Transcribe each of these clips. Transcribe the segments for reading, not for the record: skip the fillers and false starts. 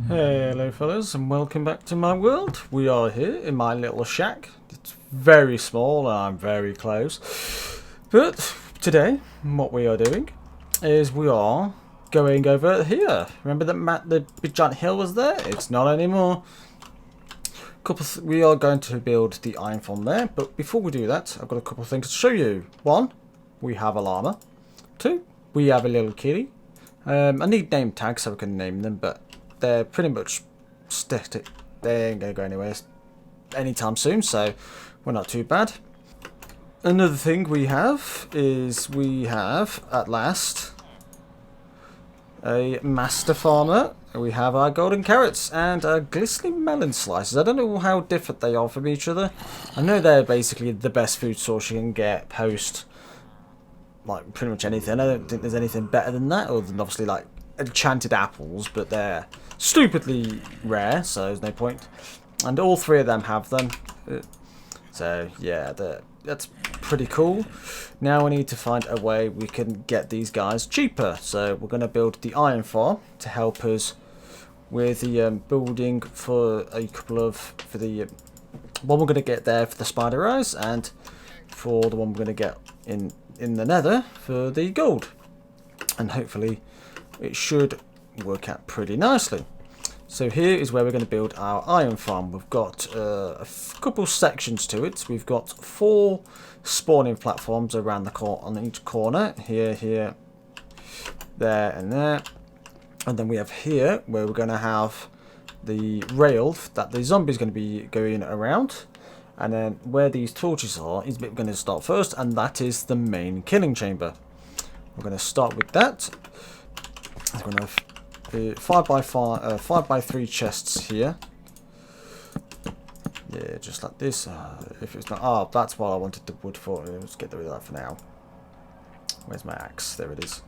Hello fellas and welcome back to my world. We are here in my little shack. It's very small and I'm very close. But today what we are doing is we are going over here. Remember that the big giant hill was there? It's not anymore. We are going to build the iron farm there, but before we do that I've got a couple of things to show you. One, we have a llama. Two, we have a little kitty. I need name tags so we can name them, but they're pretty much static. They ain't going to go anywhere anytime soon, so we're not too bad. Another thing we have is we have, at last, a master farmer. We have our golden carrots and our glistening melon slices. I don't know how different they are from each other. I know they're basically the best food source you can get post, like, pretty much anything. I don't think there's anything better than that, other than obviously, like, enchanted apples, but they're stupidly rare, so there's no point. And all three of them have them. So, yeah, that's pretty cool. Now we need to find a way we can get these guys cheaper. So we're going to build the iron farm to help us with the building for a couple of, for the one we're going to get there for the spider eyes, and for the one we're going to get in the nether for the gold. And hopefully it should work out pretty nicely. So here is where we're going to build our iron farm. We've got a couple sections to it. We've got 4 spawning platforms around the on each corner. Here, there, and there. And then we have here where we're going to have the rail that the zombie's going to be going around. And then where these torches are is we're going to start first, and that is the main killing chamber. We're going to start with that. I'm going to have 5x3 chests here. Yeah, just like this. If it's not, that's what I wanted the wood for. Let's get rid of that for now. Where's my axe? There it is.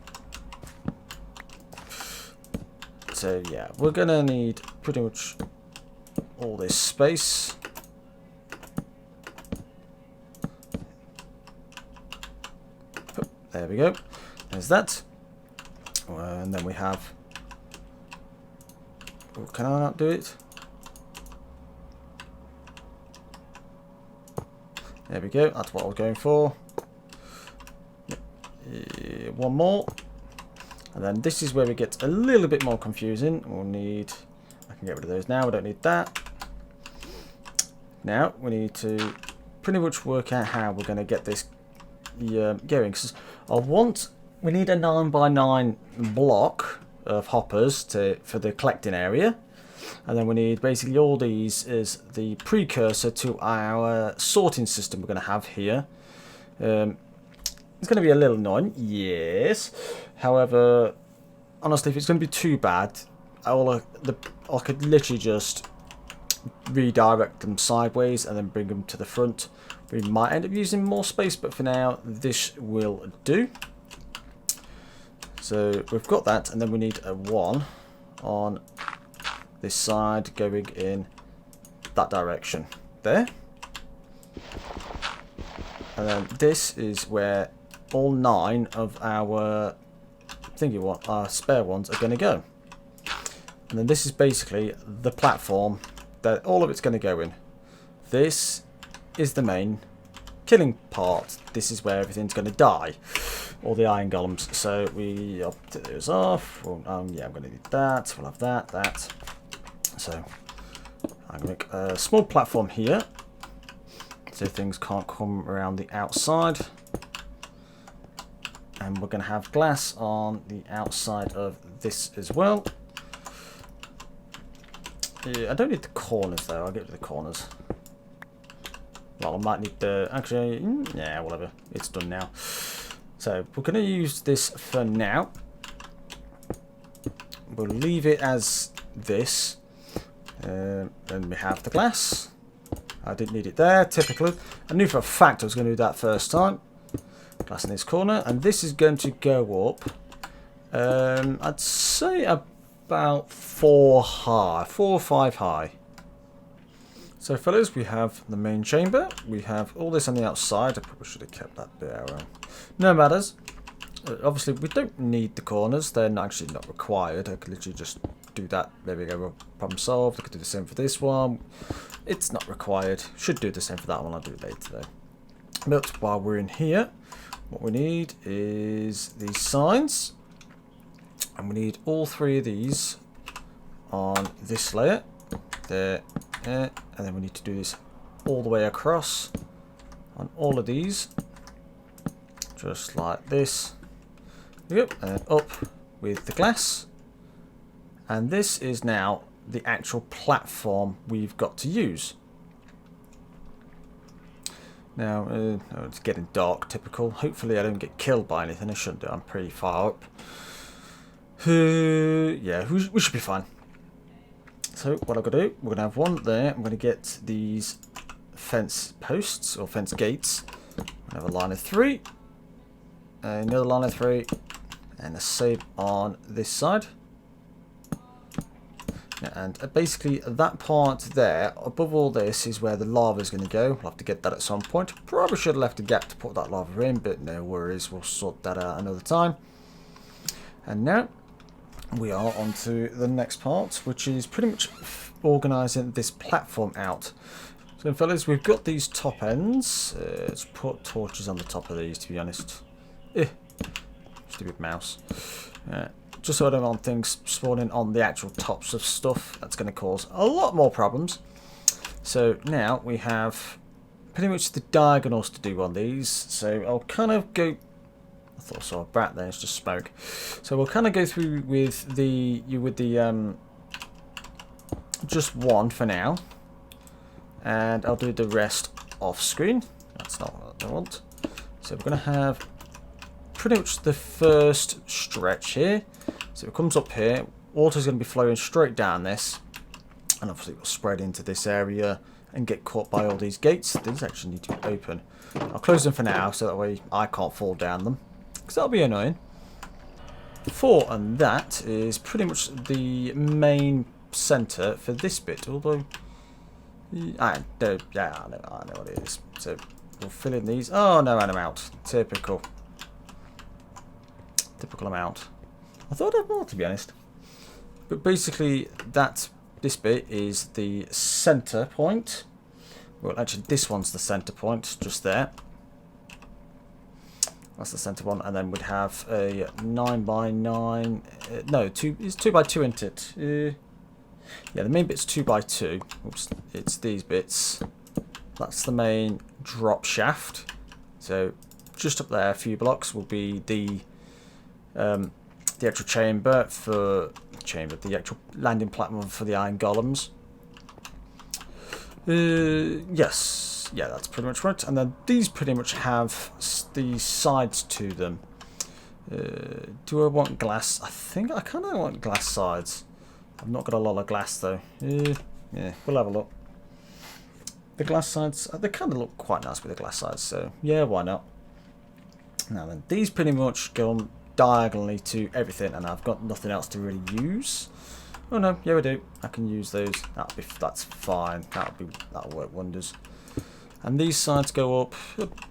So yeah, we're gonna need pretty much all this space. There we go. There's that. And then we have. Oh, can I not do it? There we go. That's what I was going for. One more. And then this is where we get a little bit more confusing. We'll need. I can get rid of those now. We don't need that. Now we need to pretty much work out how we're going to get this going. Because we need a 9x9 block of hoppers for the collecting area, and then we need basically all these as the precursor to our sorting system we're going to have here. It's going to be a little annoying, yes. However, honestly, if it's going to be too bad, I could literally just redirect them sideways and then bring them to the front. We might end up using more space, but for now this will do. So we've got that, and then we need a 1 on this side going in that direction there. And then this is where all 9 of our our spare ones are going to go. And then this is basically the platform that all of it's going to go in. This is the main killing part. This is where everything's going to die. All the iron golems. So we take those off. Well, yeah, I'm going to need that. We'll have that. So I'm going to make a small platform here, so things can't come around the outside. And we're going to have glass on the outside of this as well. Yeah, I don't need the corners though. I'll get rid of the corners. Well, I might need the... Actually, yeah, whatever. It's done now. So, we're going to use this for now. We'll leave it as this. And we have the glass. I didn't need it there, typically. I knew for a fact I was going to do that first time. Glass in this corner. And this is going to go up, I'd say about 4 or 5 high. So fellas, we have the main chamber. We have all this on the outside. I probably should have kept that bit out. No matters. Obviously, we don't need the corners. They're actually not required. I could literally just do that. There we go. Problem solved. I could do the same for this one. It's not required. Should do the same for that one. I'll do it later though. But while we're in here, what we need is these signs. And we need all 3 of these on this layer. There, and then we need to do this all the way across on all of these. Just like this. Yep, and up with the glass. And this is now the actual platform we've got to use. Now, it's getting dark, typical. Hopefully I don't get killed by anything. I shouldn't do. I'm pretty far up. Yeah, we should be fine. So what I've got to do, we're going to have one there. I'm going to get these fence posts or fence gates. I have a line of 3. Another line of 3. And the same on this side. And basically that part there, above all this, is where the lava is going to go. We'll have to get that at some point. Probably should have left a gap to put that lava in, but no worries. We'll sort that out another time. And now we are on to the next part, which is pretty much organising this platform out. So fellas, we've got these top ends. Let's put torches on the top of these, to be honest. Stupid mouse. Just so I don't want things spawning on the actual tops of stuff. That's going to cause a lot more problems. So now we have pretty much the diagonals to do on these. So I'll kind of go... I thought I saw a brat there, it's just smoke. So we'll kind of go through with the just one for now. And I'll do the rest off screen. That's not what I want. So we're going to have pretty much the first stretch here. So it comes up here, water's going to be flowing straight down this, and obviously it will spread into this area and get caught by all these gates. These actually need to be open. I'll close them for now, so that way I can't fall down them, because that'll be annoying. 4 and that is pretty much the main centre for this bit, although I know what it is. So we'll fill in these. Oh no, and I'm out. Typical amount. I thought I'd more, to be honest. But basically, this bit is the centre point. Well, actually, this one's the centre point, just there. That's the centre one, and then we'd have a 9x9. No, it's 2x2, isn't it? Yeah, the main bit's 2x2. Oops, it's these bits. That's the main drop shaft. So just up there, a few blocks, will be the actual the actual landing platform for the iron golems. Yes, yeah, that's pretty much right. And then these pretty much have the sides to them. Do I want glass? I think I kind of want glass sides. I've not got a lot of glass though. Yeah, we'll have a look. The glass sides, they kind of look quite nice with the glass sides, so yeah, why not? Now then, these pretty much go on diagonally to everything, and I've got nothing else to really use. Oh no, yeah we do. I can use those. That's fine. That'll work wonders. And these sides go up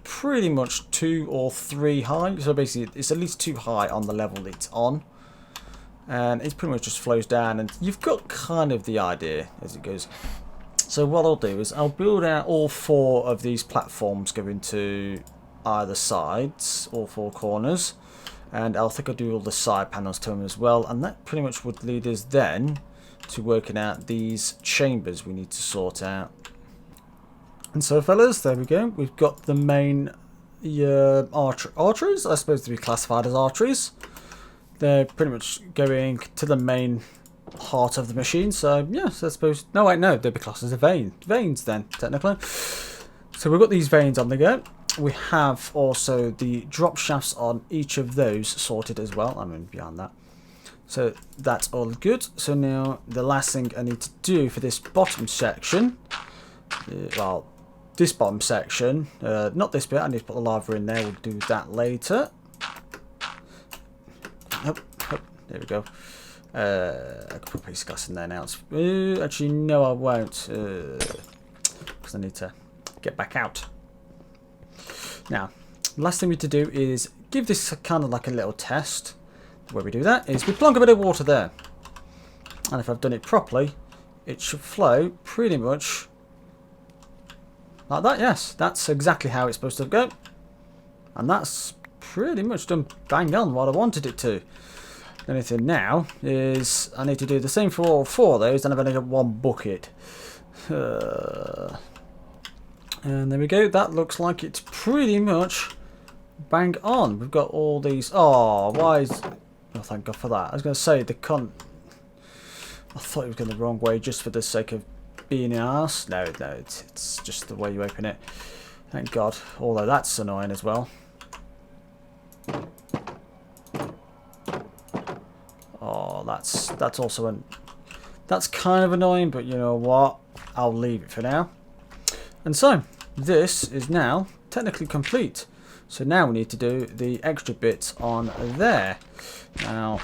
pretty much 2 or 3 high. So basically, it's at least 2 high on the level it's on, and it pretty much just flows down. And you've got kind of the idea as it goes. So what I'll do is I'll build out all 4 of these platforms going to either sides, all 4 corners. And I think I'll do all the side panels to them as well. And that pretty much would lead us then to working out these chambers we need to sort out. And so fellas, there we go. We've got the main arteries, I suppose to be classified as arteries. They're pretty much going to the main heart of the machine. So yes, I suppose. No, wait, no, they'd be classed as a veins then, technically. So we've got these veins on the go. We have also the drop shafts on each of those sorted as well. I mean, beyond that. So that's all good. So now the last thing I need to do for this bottom section, well, this bottom section, not this bit, I need to put the lava in there. We'll do that later. Oh, there we go. I could put a piece of glass in there now. Actually, no, I won't, because I need to get back out. Now, the last thing we need to do is give this kind of like a little test. The way we do that is we plonk a bit of water there. And if I've done it properly, it should flow pretty much like that. Yes, that's exactly how it's supposed to go. And that's pretty much done bang on what I wanted it to. The only thing now is I need to do the same for all 4 of those, and I've only got 1 bucket. And there we go. That looks like it's pretty much bang on. We've got all these. Oh, why is... Oh, thank God for that. I was going to say the I thought it was going the wrong way just for the sake of being an arse. No, it's just the way you open it. Thank God. Although that's annoying as well. Oh, that's also that's kind of annoying, but you know what? I'll leave it for now. And so this is now technically complete. So now we need to do the extra bits on there. Now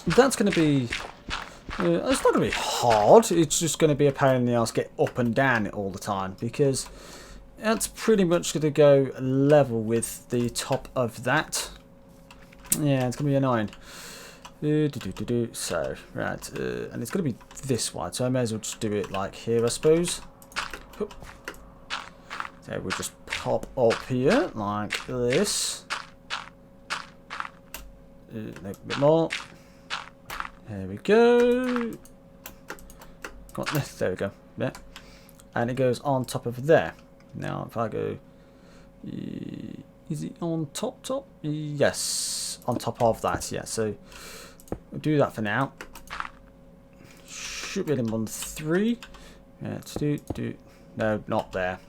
that's going to be it's not going to be hard. It's just going to be a pain in the ass get up and down it all the time, because that's pretty much going to go level with the top of that. Yeah, it's going to be annoying. So, right, and it's going to be this wide, so I may as well just do it like here, I suppose. So we'll just pop up here like this. A bit more. There we go. Got this. There we go. Yeah, and it goes on top of there. Now, if I go, is it on top? Yes, on top of that. Yeah. So we'll do that for now. Should be in on 3. Yeah, let's do. No, not there.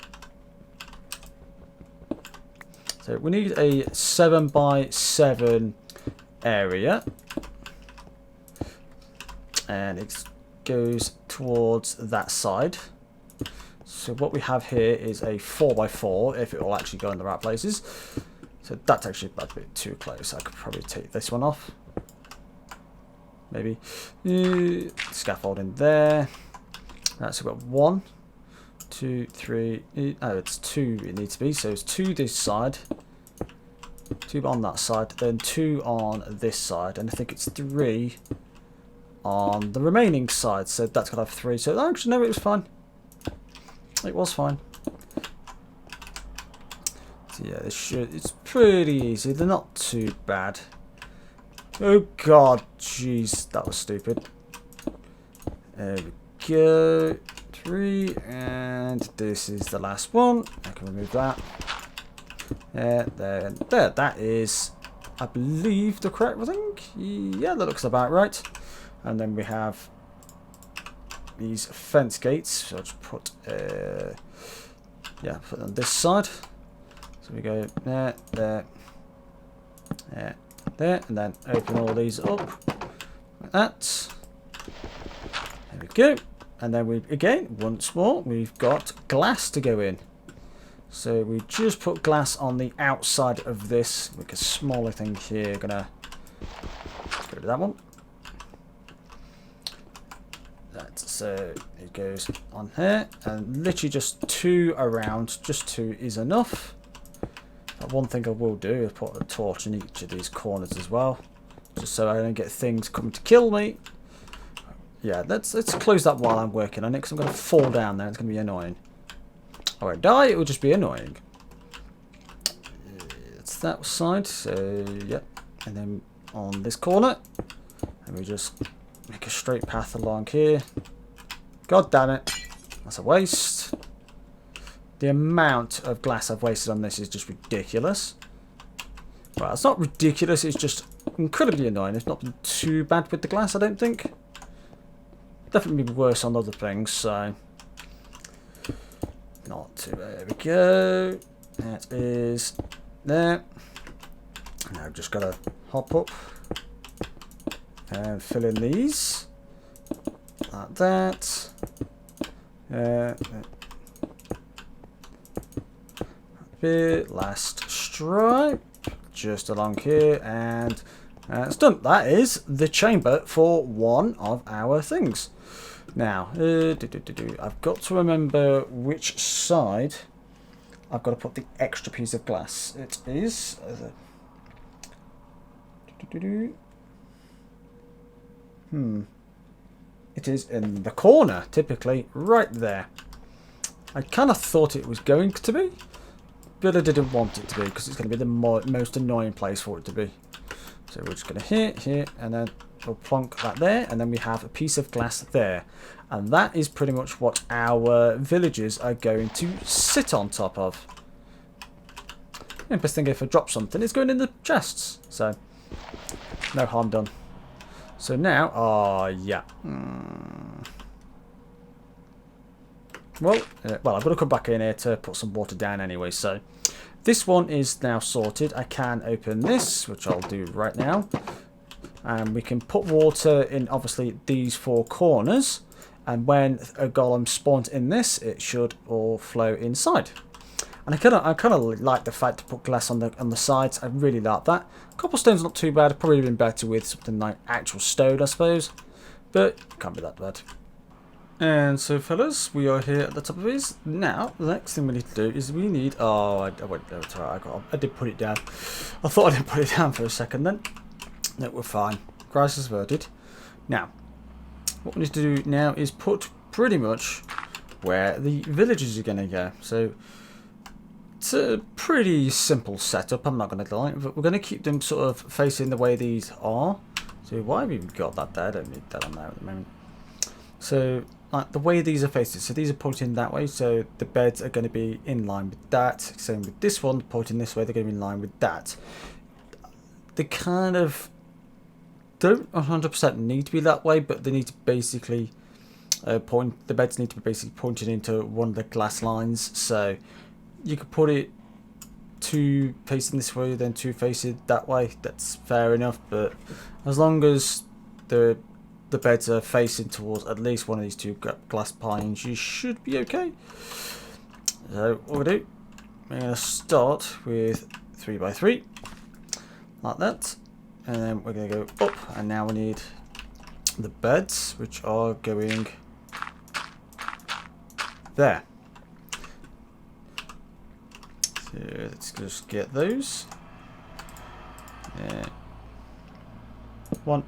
So we need a 7x7 area. And it goes towards that side. So what we have here is a 4x4, if it will actually go in the right places. So that's actually a bit too close. I could probably take this one off. Maybe. Scaffolding there. Right, so we've got 1, 2, 3. Oh, it's 2 it needs to be. So it's 2 this side. 2 on that side. Then 2 on this side. And I think it's 3 on the remaining side, so that's got to have 3. So actually, no, it was fine. It was fine. So yeah, it's pretty easy. They're not too bad. Oh God, jeez, that was stupid. There we go. 3, and this is the last one. I can remove that. There. That is, I believe, the correct thing. Yeah, that looks about right. And then we have these fence gates. So I'll just put, put it on this side. So we go there, and then open all these up like that. There we go. And then once more, we've got glass to go in. So we just put glass on the outside of this. Make a smaller thing here. Gonna get rid of that one. So it goes on here, and literally just 2 around. Just 2 is enough. But one thing I will do is put a torch in each of these corners as well, just so I don't get things coming to kill me. Yeah, let's close that while I'm working on it, because I'm going to fall down there. It's going to be annoying. I won't die. It will just be annoying. It's that side. So yep, and then on this corner, and we just make a straight path along here. God damn it. That's a waste. The amount of glass I've wasted on this is just ridiculous. Well, it's not ridiculous, it's just incredibly annoying. It's not been too bad with the glass, I don't think. Definitely be worse on other things, so... Not too bad. There we go. That is there. Now I've just got to hop up and fill in these. Like that. Last stripe. Just along here, and it's done. That is the chamber for one of our things. Now, I've got to remember which side I've got to put the extra piece of glass. It is... it is in the corner, typically right there. I kind of thought it was going to be, but I didn't want it to be because it's going to be the most annoying place for it to be. So we're just going to here, and then we'll plonk that there, and then we have a piece of glass there. And that is pretty much what our villagers are going to sit on top of. The best thing if I drop something, it's going in the chests. So, no harm done. So now, yeah. Well, I've got to come back in here to put some water down anyway. So, this one is now sorted. I can open this, which I'll do right now. And we can put water in, obviously, these 4 corners. And when a golem spawns in this, it should all flow inside. And I kind of like the fact to put glass on the sides. I really like that. Cobblestone's not too bad. Probably been better with something like actual stone, I suppose. But can't be that bad. And so, fellas, we are here at the top of these. Now, the next thing we need to do is we need... Oh, I went... No, sorry, I did put it down. I thought I didn't put it down for a second then. No, we're fine. Crisis averted. Now, what we need to do now is put pretty much where the villages are going to go. So, it's a pretty simple setup, I'm not going to lie. But we're going to keep them sort of facing the way these are. So, why have we got that there? I don't need that on there at the moment. So, like the way these are facing. So, these are pointing that way. So, the beds are going to be in line with that. Same with this one, pointing this way. They're going to be in line with that. They kind of don't 100% need to be that way, but they need to basically point. The beds need to be basically pointed into one of the glass lines. So you could put it 2 facing this way, then 2 facing that way. That's fair enough. But as long as the beds are facing towards at least one of these 2 glass pines, you should be okay. So what we'll do, we're going to start with 3 by 3 like that. And then we're going to go up, and now we need the beds, which are going there. So let's just get those. 1,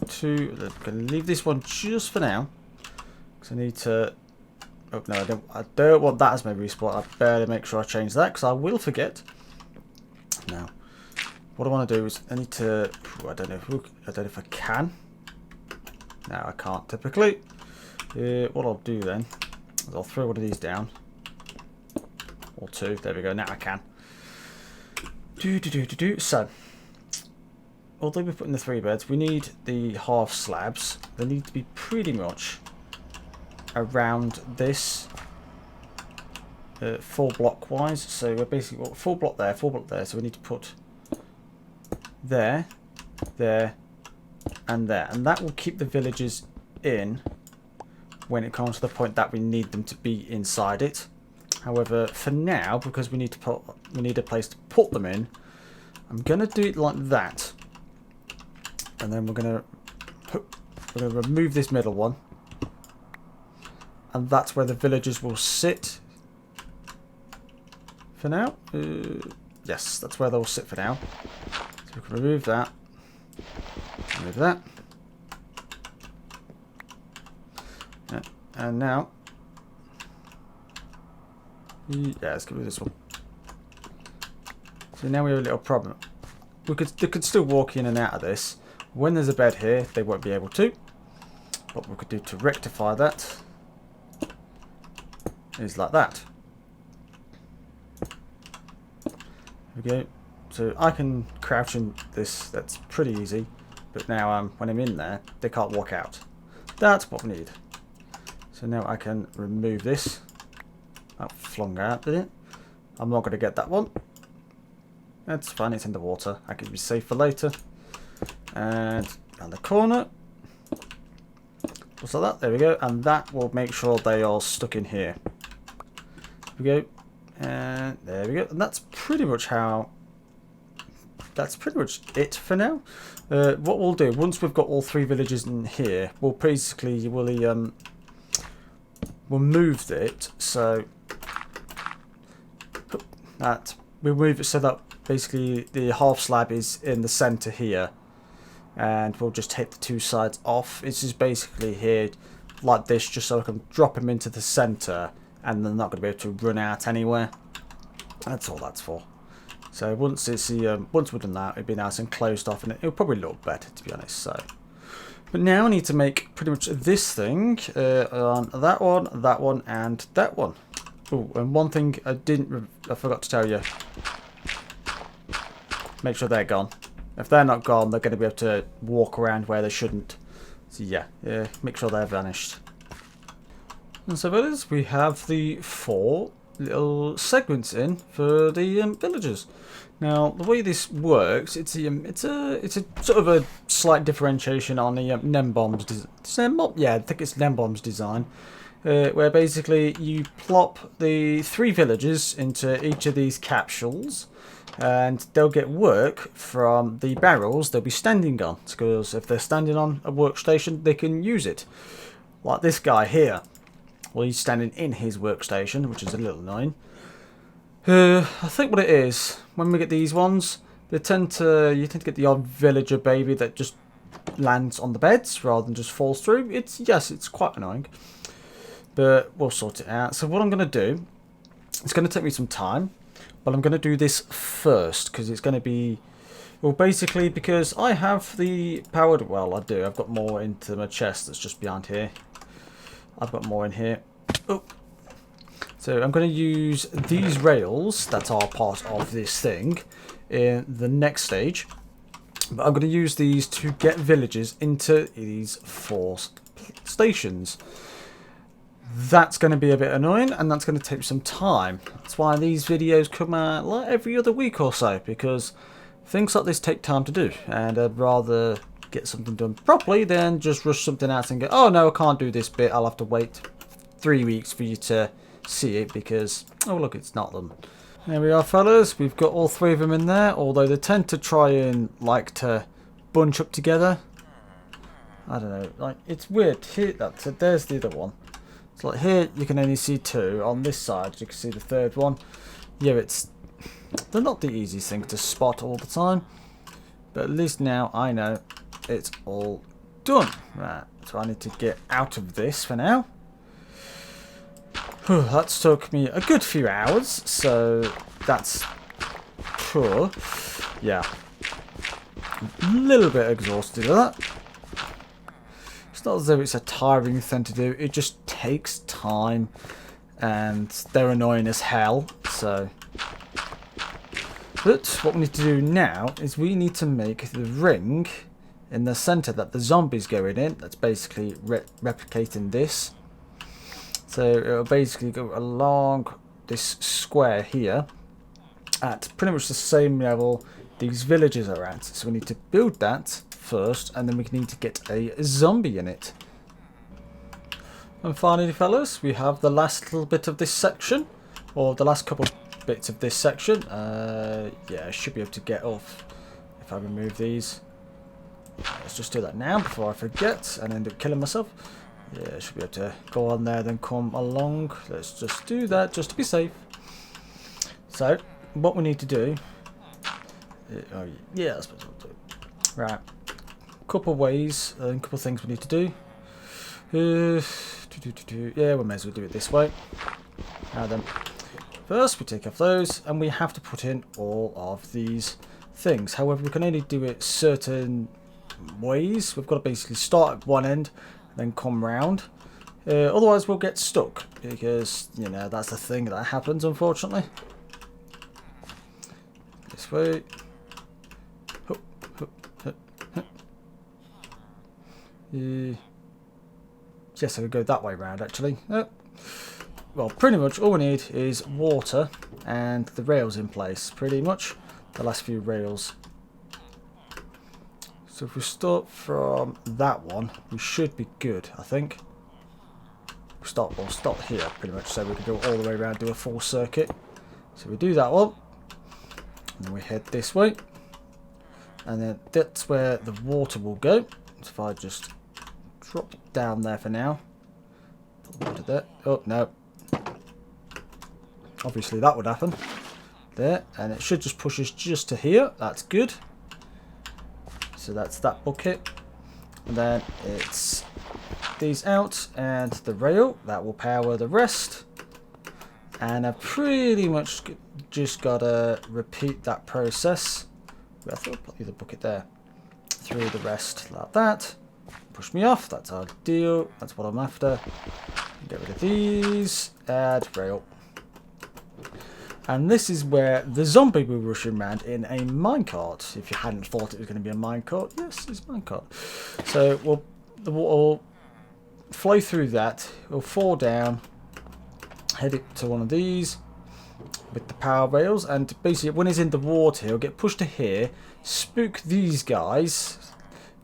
2. I'm going to leave this one just for now, because I need to... Oh no, I don't want that as my respawn. I better make sure I change that, because I will forget. Now, what I want to do is I need to... I don't know if I can. No, I can't typically. What I'll do then is I'll throw one of these down. Or 2. There we go. Now I can. So, although we're putting the 3 beds, we need the half slabs. They need to be pretty much around this 4 block wise. So we're basically got 4 block there, 4 block there. So we need to put there, there, and there, and that will keep the villagers in when it comes to the point that we need them to be inside it. However, for now, because we need a place to put them in, I'm gonna do it like that, and then we're gonna remove this middle one, and that's where the villagers will sit for now. Yes, that's where they'll sit for now. So we can remove that. Remove that. Yeah. And now, yeah, let's get rid of this one. So now we have a little problem. They could still walk in and out of this. When there's a bed here, they won't be able to. What we could do to rectify that is like that. There we go. So I can crouch in this, that's pretty easy. But now when I'm in there, they can't walk out. That's what we need. So now I can remove this. That flung out, did it? I'm not going to get that one. That's fine, it's in the water. I can be safe for later. And down the corner. Just like that, there we go. And that will make sure they are stuck in here. There we go. And there we go. And that's pretty much how... That's pretty much it for now. What we'll do, once we've got all 3 villages in here, we'll basically... we'll move it so... that we'll move it so that basically the half slab is in the center here, and we'll just take the two sides off. It's just basically here like this, just so I can drop them into the center and they're not going to be able to run out anywhere. That's all that's for. So once it's once we've done that, it'll be nice and closed off, and it'll probably look better, to be honest. So, but now I need to make pretty much this thing on that one, and that one. Oh, and one thing I forgot to tell you. Make sure they're gone. If they're not gone, they're going to be able to walk around where they shouldn't. So yeah, make sure they're vanished. And so villagers, we have the 4 little segments in for the villagers. Now the way this works, it's a sort of a slight differentiation on the Nembomb's design. Yeah, I think it's Nembomb's design, where basically you plop the 3 villagers into each of these capsules, and they'll get work from the barrels they'll be standing on. Because if they're standing on a workstation, they can use it. Like this guy here. Well, he's standing in his workstation, which is a little annoying. I think what it is, when we get these ones, you tend to get the odd villager baby that just lands on the beds rather than just falls through. It's quite annoying, but we'll sort it out. So what I'm going to do, it's going to take me some time, but I'm going to do this first because it's going to be, well, basically because I have the powered. Well, I do. I've got more into my chest that's just behind here. I've got more in here. Oh. So I'm going to use these rails that are part of this thing in the next stage. But I'm going to use these to get villages into these 4 stations. That's going to be a bit annoying, and that's going to take some time. That's why these videos come out like every other week or so, because things like this take time to do, and I'd rather get something done properly than just rush something out and go, oh no, I can't do this bit, I'll have to wait 3 weeks for you to see it because, oh look, it's not them. There we are, fellas, we've got all 3 of them in there, although they tend to try and like to bunch up together. I don't know, like, it's weird. Here, there's the other one. It's like here you can only see 2, on this side you can see the 3rd one. Yeah, they're not the easiest thing to spot all the time, but at least now I know it's all done. Right, so I need to get out of this for now. That's took me a good few hours, so that's poor. Yeah, a little bit exhausted of that. It's not as though it's a tiring thing to do, it just takes time, and they're annoying as hell, so. But what we need to do now is we need to make the ring in the center that the zombies go in. That's basically replicating this. So it'll basically go along this square here at pretty much the same level these villages are at. So we need to build that first, and then we need to get a zombie in it. And finally, fellas, we have the last little bit of this section, or the last couple bits of this section. Yeah, I should be able to get off if I remove these. Let's just do that now before I forget and end up killing myself. Yeah, I should be able to go on there, then come along. Let's just do that just to be safe. So, what we need to do... Oh, yeah, that's what we'll do. Right. Couple ways and couple things we need to do. Yeah, we may as well do it this way. Now then, first we take off those, and we have to put in all of these things. However, we can only do it certain ways. We've got to basically start at one end, then come round. Otherwise, we'll get stuck because, you know, that's the thing that happens, unfortunately. This way. Yes, I could go that way round, actually. Well, pretty much all we need is water and the rails in place, pretty much. The last few rails. So if we start from that one, we should be good, I think. We'll start here, pretty much, so we can go all the way around, do a full circuit. So we do that one, and then we head this way. And then that's where the water will go. So if I just drop it down there for now. Put the water there. Oh, no. Obviously that would happen. There, and it should just push us just to here. That's good. So that's that bucket. And then it's these out and the rail. That will power the rest. And I've pretty much just got to repeat that process. I thought I'd put the other bucket there. Through the rest like that. Push me off. That's our deal. That's what I'm after. Get rid of these. Add rail. And this is where the zombie will be rushing around in a minecart. If you hadn't thought it was going to be a minecart, yes, it's a minecart. So the water will flow through that. It'll fall down, head it to one of these with the power rails, and basically when it's in the water, he'll get pushed to here, spook these guys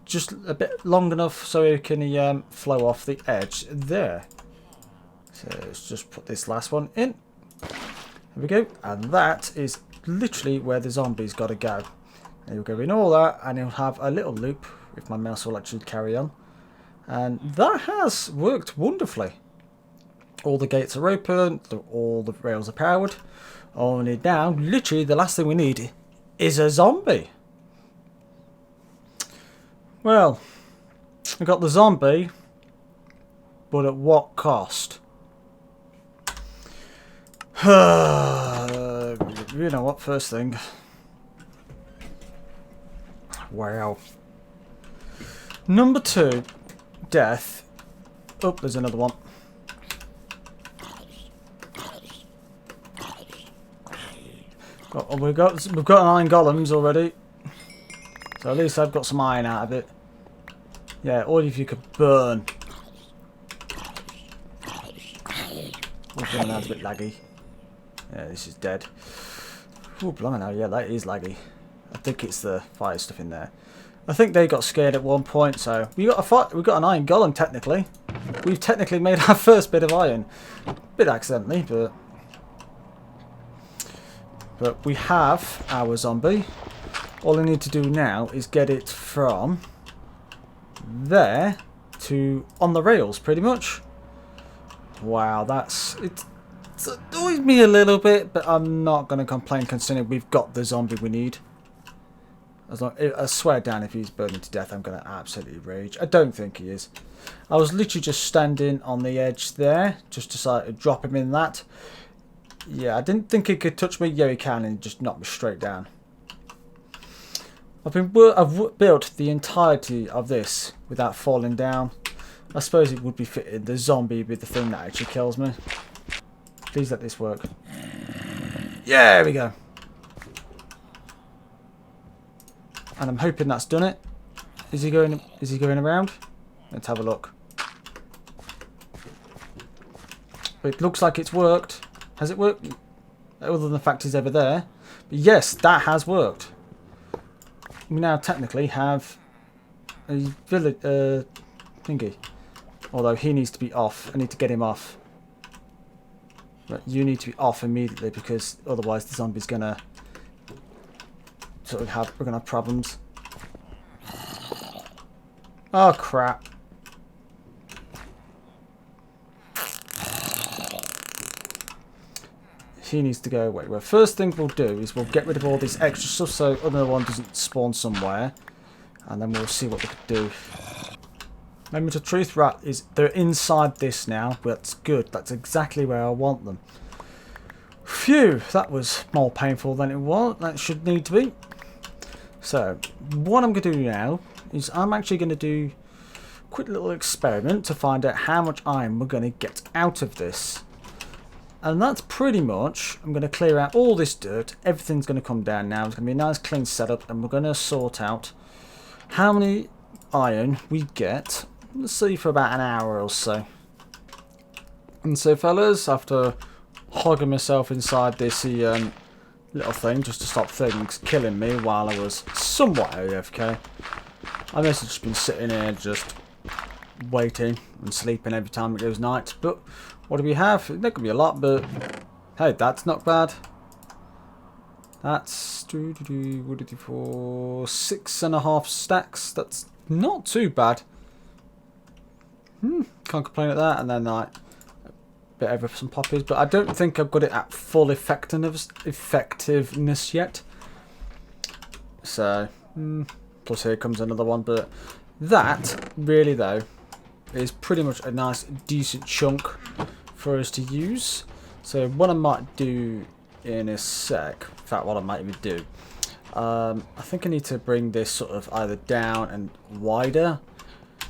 just a bit long enough so it can flow off the edge there. So let's just put this last one in. There we go, and that is literally where the zombie's got to go. And he'll go in all that, and he'll have a little loop, if my mouse will actually carry on. And that has worked wonderfully. All the gates are open, all the rails are powered. Only now, literally, the last thing we need is a zombie. Well, we got the zombie, but at what cost? You know what, first thing. Wow. Number 2, death. Oh, there's another one. Oh, we've got 9 golems already. So at least I've got some iron out of it. Yeah, or if you could burn. Okay, that's a bit laggy. Yeah, this is dead. Oh, blimey now, yeah, that is laggy. I think it's the fire stuff in there. I think they got scared at one point, so we got an iron golem technically. We've technically made our first bit of iron. A bit accidentally, but we have our zombie. All I need to do now is get it from there to on the rails, pretty much. Wow, it annoys me a little bit, but I'm not going to complain considering we've got the zombie we need. I swear down, if he's burning to death, I'm going to absolutely rage. I don't think he is. I was literally just standing on the edge there, just decided to drop him in that. Yeah, I didn't think he could touch me. Yeah, he can, and just knock me straight down. I've built the entirety of this without falling down. I suppose it would be fitting the zombie with the thing that actually kills me. Please let this work. Yeah, there we go. And I'm hoping that's done it. Is he going around? Let's have a look. It looks like it's worked. Has it worked? Other than the fact he's over there. But yes, that has worked. We now technically have a village thingy. Although he needs to be off. I need to get him off. But you need to be off immediately because otherwise the zombie's gonna we're gonna have problems. Oh crap. He needs to go away. Well, first thing we'll do is we'll get rid of all this extra stuff so another one doesn't spawn somewhere. And then we'll see what we could do. Moment of truth, right, they're inside this now. But that's good. That's exactly where I want them. Phew, that was more painful than it was. That should need to be. So, what I'm going to do now is I'm actually going to do a quick little experiment to find out how much iron we're going to get out of this. And that's pretty much, I'm going to clear out all this dirt. Everything's going to come down now. It's going to be a nice clean setup. And we're going to sort out how many iron we get. Let's see, for about an hour or so. And so, fellas, after hogging myself inside this little thing just to stop things killing me while I was somewhat AFK, I must have just been sitting here just waiting and sleeping every time it goes night. But what do we have? There could be a lot, but hey, that's not bad. That's 6.5 stacks. That's not too bad. Can't complain at that. And then like a bit over some poppies, but I don't think I've got it at full effectiveness yet. So Plus here comes another one. But that, really though, is pretty much a nice, decent chunk for us to use. So what I might do in a sec, in fact what I might even do, I think I need to bring this sort of either down and wider,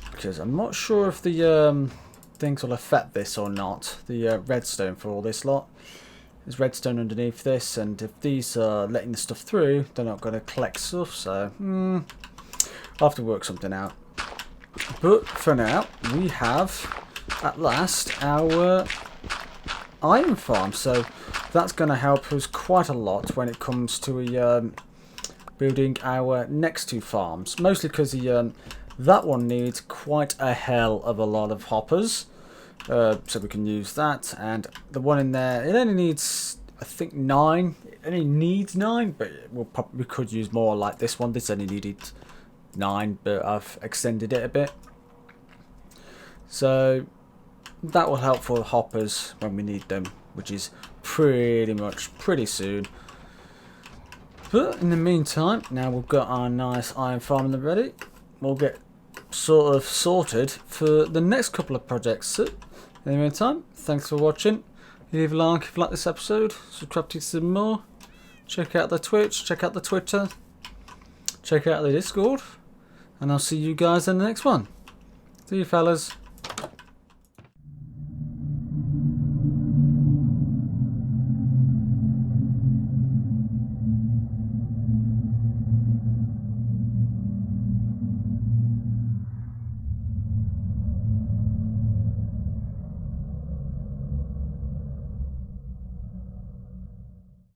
because I'm not sure if the things will affect this or not. The redstone for all this lot. There's redstone underneath this, and if these are letting the stuff through, they're not going to collect stuff, so I'll have to work something out. But for now, we have at last our iron farm, so that's going to help us quite a lot when it comes to building our next two farms. Mostly because that one needs quite a hell of a lot of hoppers. So we can use that, and the one in there, it only needs, I think, 9. It only needs 9, but we could use more like this one. This only needed 9, but I've extended it a bit. So that will help for the hoppers when we need them, which is pretty soon. But in the meantime, now we've got our nice iron farm ready, we'll get sort of sorted for the next couple of projects. So in the meantime, thanks for watching. Leave a like if you like this episode. Subscribe to some more. Check out the Twitch. Check out the Twitter. Check out the Discord. And I'll see you guys in the next one. See you fellas.